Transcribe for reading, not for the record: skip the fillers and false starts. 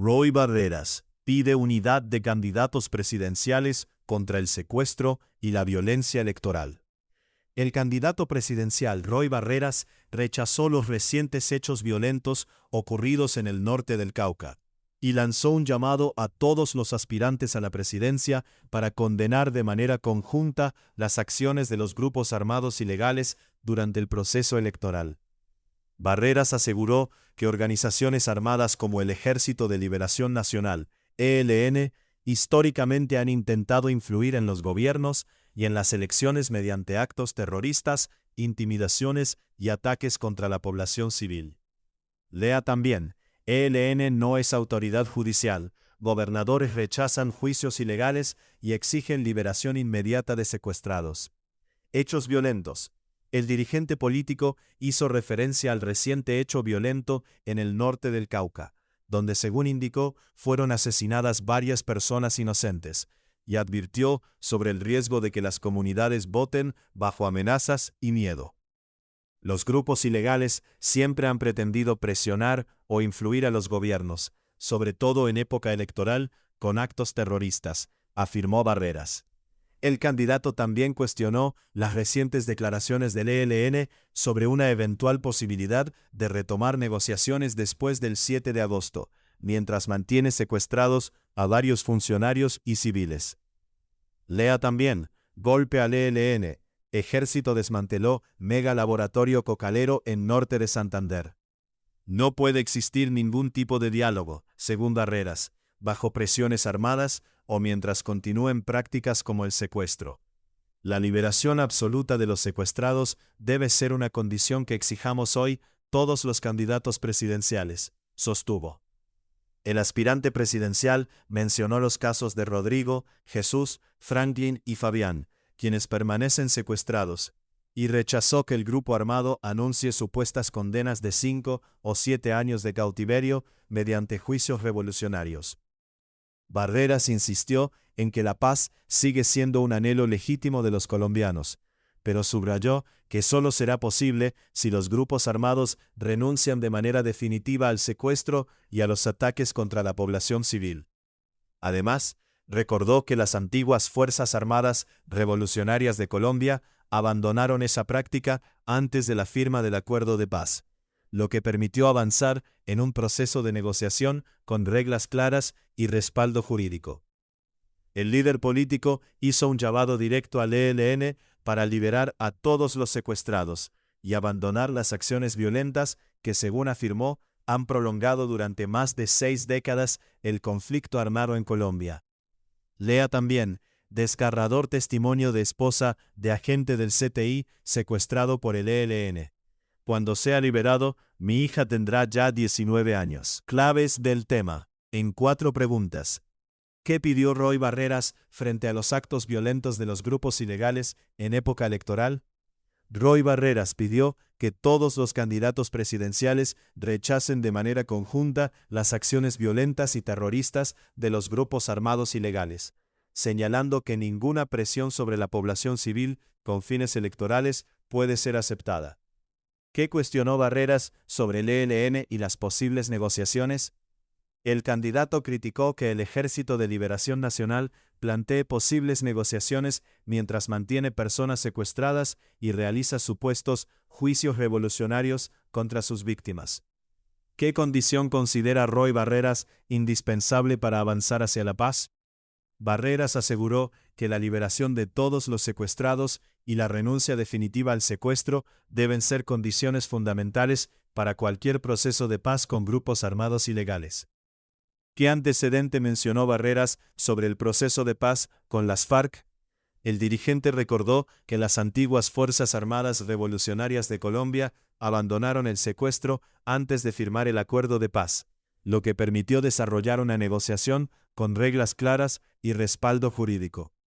Roy Barreras pide unidad de candidatos presidenciales contra el secuestro y la violencia electoral. El candidato presidencial Roy Barreras rechazó los recientes hechos violentos ocurridos en el norte del Cauca y lanzó un llamado a todos los aspirantes a la presidencia para condenar de manera conjunta las acciones de los grupos armados ilegales durante el proceso electoral. Barreras aseguró que organizaciones armadas como el Ejército de Liberación Nacional, ELN, históricamente han intentado influir en los gobiernos y en las elecciones mediante actos terroristas, intimidaciones y ataques contra la población civil. Lea también, ELN no es autoridad judicial, gobernadores rechazan juicios ilegales y exigen liberación inmediata de secuestrados. Hechos violentos. El dirigente político hizo referencia al reciente hecho violento en el norte del Cauca, donde, según indicó, fueron asesinadas varias personas inocentes, y advirtió sobre el riesgo de que las comunidades voten bajo amenazas y miedo. Los grupos ilegales siempre han pretendido presionar o influir a los gobiernos, sobre todo en época electoral, con actos terroristas, afirmó Barreras. El candidato también cuestionó las recientes declaraciones del ELN sobre una eventual posibilidad de retomar negociaciones después del 7 de agosto, mientras mantiene secuestrados a varios funcionarios y civiles. Lea también, golpe al ELN, Ejército desmanteló mega laboratorio cocalero en norte de Santander. No puede existir ningún tipo de diálogo, según Barreras, bajo presiones armadas o mientras continúen prácticas como el secuestro. La liberación absoluta de los secuestrados debe ser una condición que exijamos hoy todos los candidatos presidenciales, sostuvo. El aspirante presidencial mencionó los casos de Rodrigo, Jesús, Franklin y Fabián, quienes permanecen secuestrados, y rechazó que el grupo armado anuncie supuestas condenas de 5 o 7 años de cautiverio mediante juicios revolucionarios. Barreras insistió en que la paz sigue siendo un anhelo legítimo de los colombianos, pero subrayó que solo será posible si los grupos armados renuncian de manera definitiva al secuestro y a los ataques contra la población civil. Además, recordó que las antiguas Fuerzas Armadas Revolucionarias de Colombia abandonaron esa práctica antes de la firma del acuerdo de paz, lo que permitió avanzar en un proceso de negociación con reglas claras y respaldo jurídico. El líder político hizo un llamado directo al ELN para liberar a todos los secuestrados y abandonar las acciones violentas que, según afirmó, han prolongado durante más de 6 décadas el conflicto armado en Colombia. Lea también, desgarrador testimonio de esposa de agente del CTI secuestrado por el ELN. Cuando sea liberado, mi hija tendrá ya 19 años. Claves del tema. En 4 preguntas. ¿Qué pidió Roy Barreras frente a los actos violentos de los grupos ilegales en época electoral? Roy Barreras pidió que todos los candidatos presidenciales rechacen de manera conjunta las acciones violentas y terroristas de los grupos armados ilegales, señalando que ninguna presión sobre la población civil con fines electorales puede ser aceptada. ¿Qué cuestionó Barreras sobre el ELN y las posibles negociaciones? El candidato criticó que el Ejército de Liberación Nacional plantee posibles negociaciones mientras mantiene personas secuestradas y realiza supuestos juicios revolucionarios contra sus víctimas. ¿Qué condición considera Roy Barreras indispensable para avanzar hacia la paz? Barreras aseguró que la liberación de todos los secuestrados y la renuncia definitiva al secuestro deben ser condiciones fundamentales para cualquier proceso de paz con grupos armados ilegales. ¿Qué antecedente mencionó Barreras sobre el proceso de paz con las FARC? El dirigente recordó que las antiguas Fuerzas Armadas Revolucionarias de Colombia abandonaron el secuestro antes de firmar el acuerdo de paz, lo que permitió desarrollar una negociación con reglas claras y respaldo jurídico.